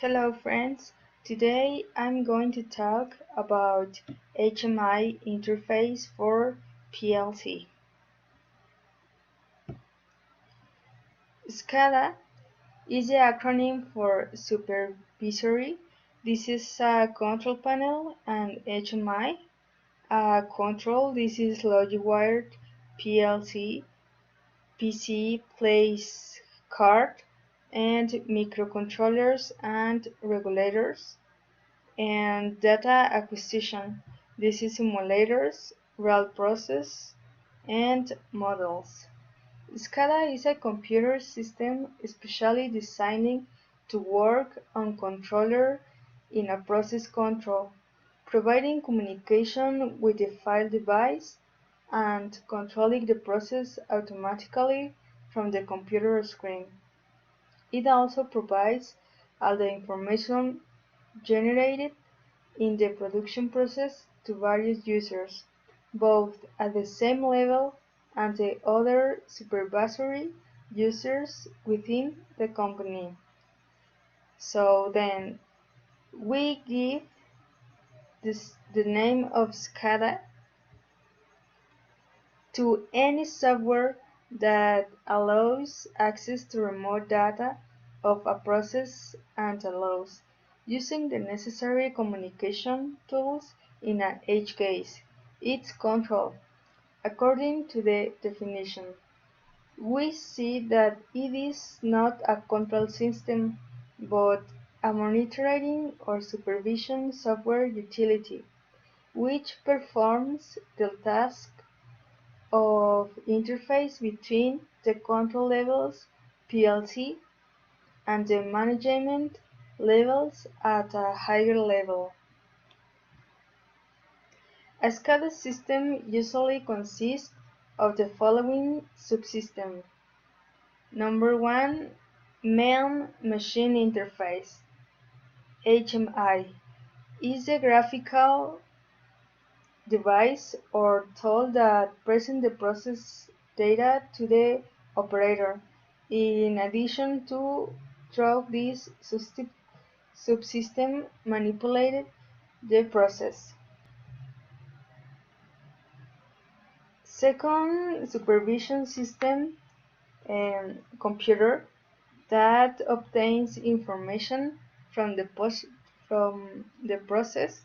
Hello friends, today I'm going to talk about HMI interface for PLC. SCADA is the acronym for supervisory. This is a control panel, and HMI, a control. This is logic wired PLC, PC place card, and microcontrollers and regulators. And data acquisition. This is simulators, real process, and models. SCADA is a computer system specially designed to work on controller in a process control, providing communication with the file device and controlling the process automatically from the computer screen. It also provides all the information generated in the production process to various users, both at the same level and the other supervisory users within the company. So then we give the name of SCADA to any software that allows access to remote data of a process and allows using the necessary communication tools in each case. It's control. According to the definition, we see that it is not a control system, but a monitoring or supervision software utility, which performs the task of interface between the control levels PLC and the management levels at a higher level. A SCADA system usually consists of the following subsystems. Number 1. Main Machine Interface HMI is the graphical device or tool that presents the process data to the operator. In addition to, through this subsystem manipulated the process. Second, supervision system computer that obtains information from the process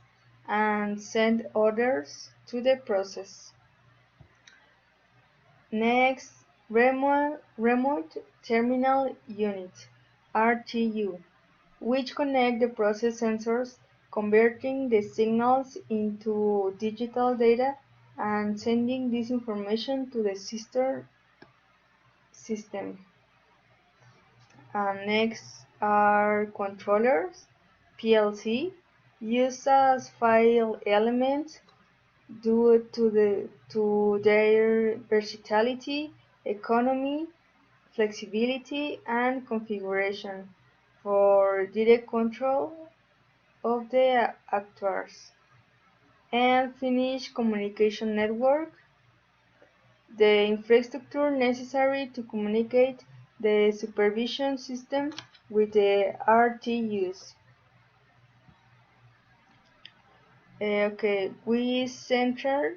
and send orders to the process. Next, remote terminal unit (RTU), which connect the process sensors, converting the signals into digital data and sending this information to the sister system. Next are controllers (PLC), used as file elements due to their versatility, economy, flexibility, and configuration for direct control of the actors. And finish communication network, the infrastructure necessary to communicate the supervision system with the RTUs. Okay, we center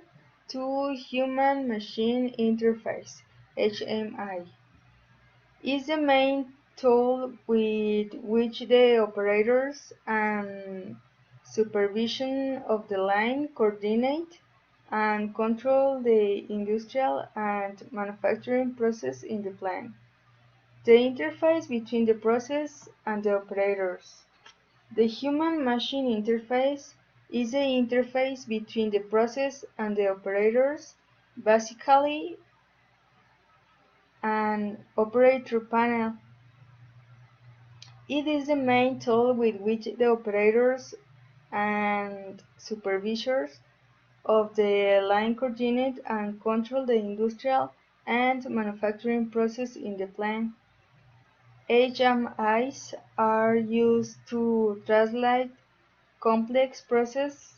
to human-machine interface (HMI) is the main tool with which the operators and supervision of the line coordinate and control the industrial and manufacturing process in the plant. The interface between the process and the operators. The human-machine interface is the interface between the process and the operators, basically an operator panel. It is the main tool with which the operators and supervisors of the line coordinate and control the industrial and manufacturing process in the plant. HMIs are used to translate complex process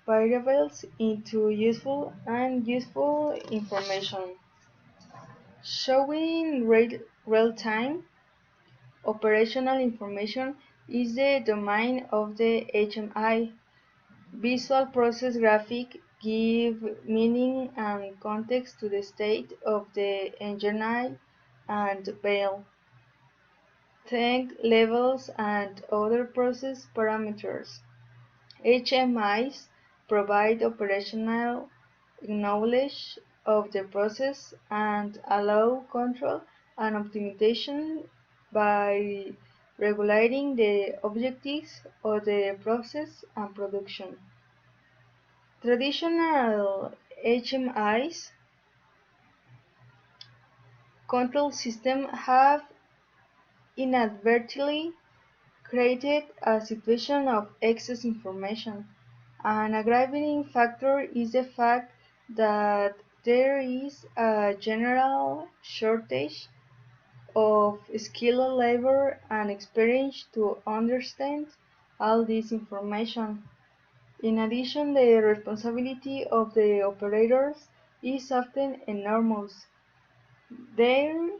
variables into useful information. Showing real-time operational information is the domain of the HMI. Visual process graphics give meaning and context to the state of the engine and valve, tank levels, and other process parameters. HMIs provide operational knowledge of the process and allow control and optimization by regulating the objectives of the process and production. Traditional HMIs control systems have inadvertently created a situation of excess information. An aggravating factor is the fact that there is a general shortage of skilled labor and experience to understand all this information. In addition, the responsibility of the operators is often enormous. Their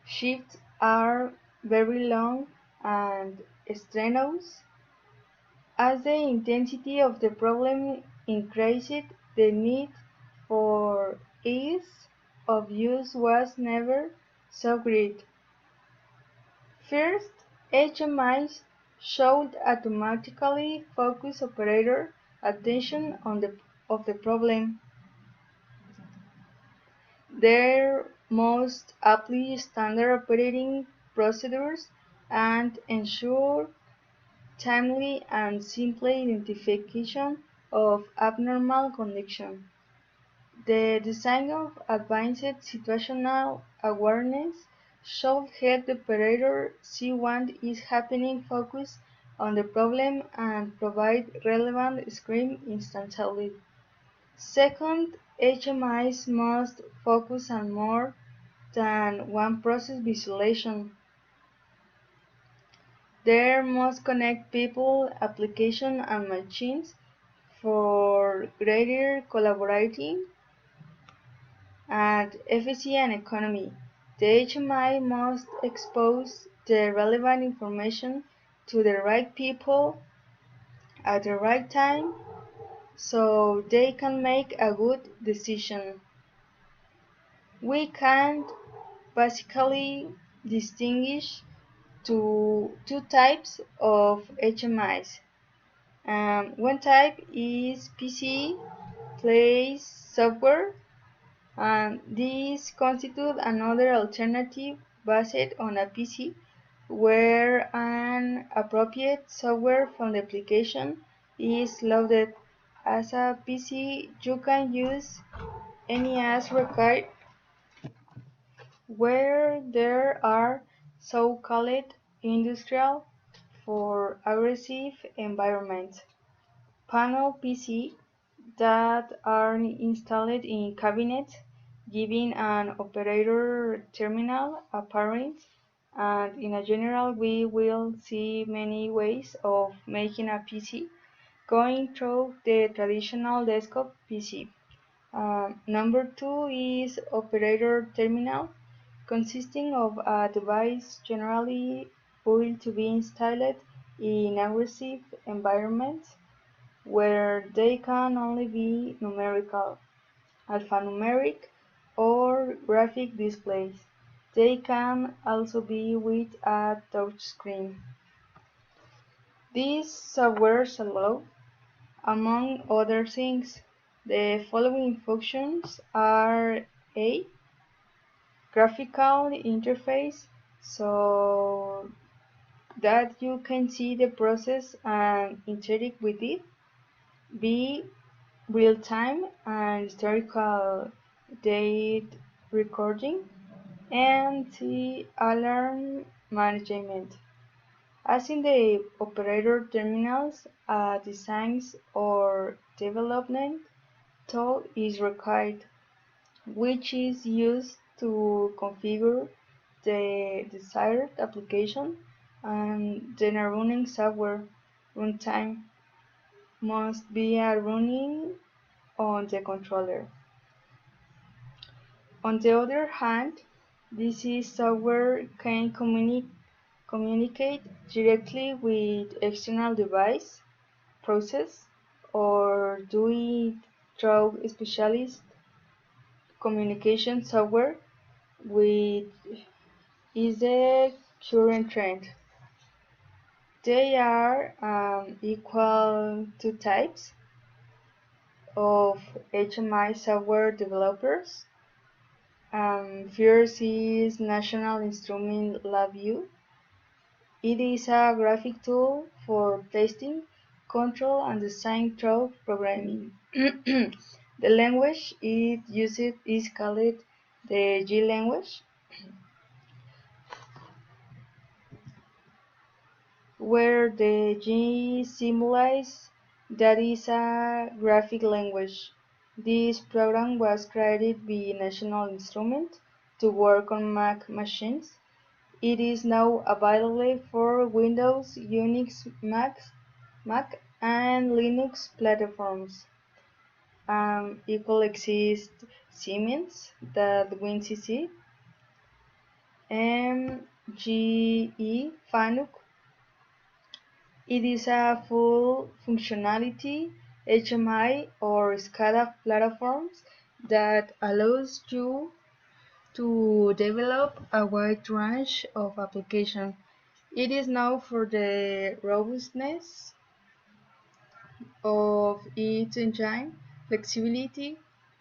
shifts are very long and strenuous. As the intensity of the problem increased, the need for ease of use was never so great. First, HMIs should automatically focus operator attention on the problem. There must apply standard operating procedures and ensure timely and simple identification of abnormal conditions. The design of advanced situational awareness should help the operator see what is happening, focus on the problem, and provide relevant script instantly. Second, HMIs must focus on more than one process visualization. They must connect people, applications, and machines for greater collaborating and efficiency and economy. The HMI must expose the relevant information to the right people at the right time so they can make a good decision. We can basically distinguish two types of HMIs. One type is PC place software, and these constitute another alternative based on a PC where an appropriate software from the application is loaded. As a PC, you can use any as required where there are so-called industrial for aggressive environments. Panel PC that are installed in cabinets, giving an operator terminal appearance, and in general we will see many ways of making a PC going through the traditional desktop PC. Number two is operator terminal, consisting of a device generally built to be installed in aggressive environments where they can only be numerical, alphanumeric, or graphic displays. They can also be with a touchscreen. These softwares allow, among other things, the following functions are A. Graphical interface, so that you can see the process and interact with it. B. Real-time and historical date recording. And C. Alarm management. As in the operator terminals, designs or development tool is required, which is used to configure the desired application, and then a running software runtime must be running on the controller. On the other hand, this software can communicate communicate directly with external device, process, or do it through specialist communication software, which is the current trend. There are equal two types of HMI software developers. First is National Instrument LabVIEW. It is a graphic tool for testing, control, and design through programming. The language it uses is called the G language, where the G simulates that is a graphic language. This program was created by National Instrument to work on Mac machines. It is now available for Windows, Unix, Mac and Linux platforms. It will exist Siemens, that WinCC, MGE, Fanuc. It is a full functionality HMI or SCADA platforms that allows you to develop a wide range of applications. It is known for the robustness of its engine, flexibility,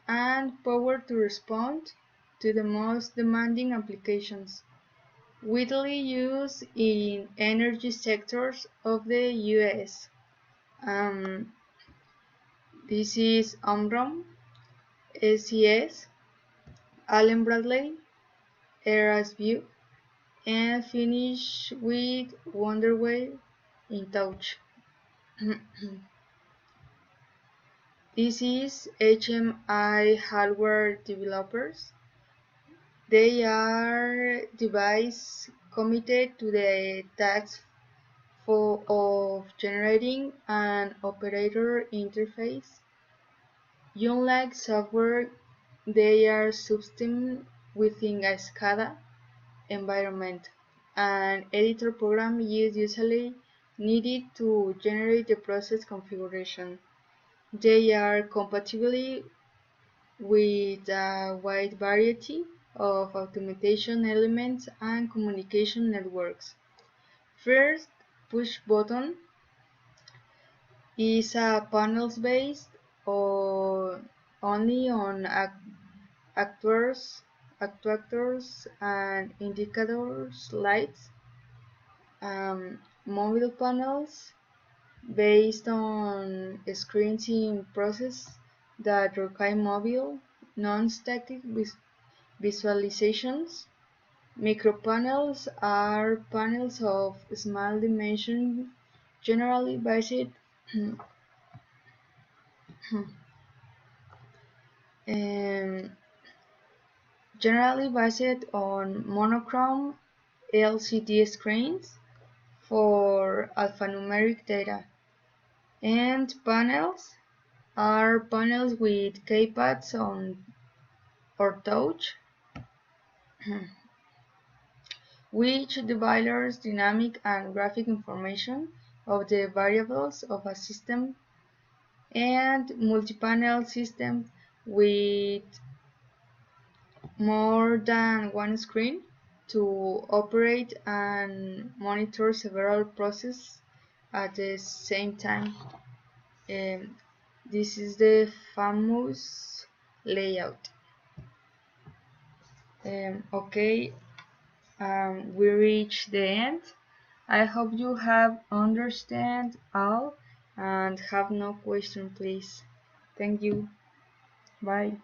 and power to respond to the most demanding applications, widely used in energy sectors of the US. Um, this is Omron, SES, Allen Bradley, Erasview, and finish with Wonderway in touch. This is HMI hardware developers. They are device committed to the task of generating an operator interface. Unlike software, they are subsumed within a SCADA environment. An editor program is usually needed to generate the process configuration. They are compatible with a wide variety of automation elements and communication networks. First, push button is a panels based only on actuators and indicators lights. Mobile panels based on screens in process that require mobile, non-static visualizations. Micropanels are panels of small dimension, generally based um, generally based on monochrome LCD screens for alphanumeric data, and panels are panels with keypads on or touch, which delivers dynamic and graphic information of the variables of a system, and multi-panel systems with more than one screen to operate and monitor several processes at the same time. This is the famous layout. Okay, we reached the end. I hope you have understand all and have no question, please. Thank you. Bye.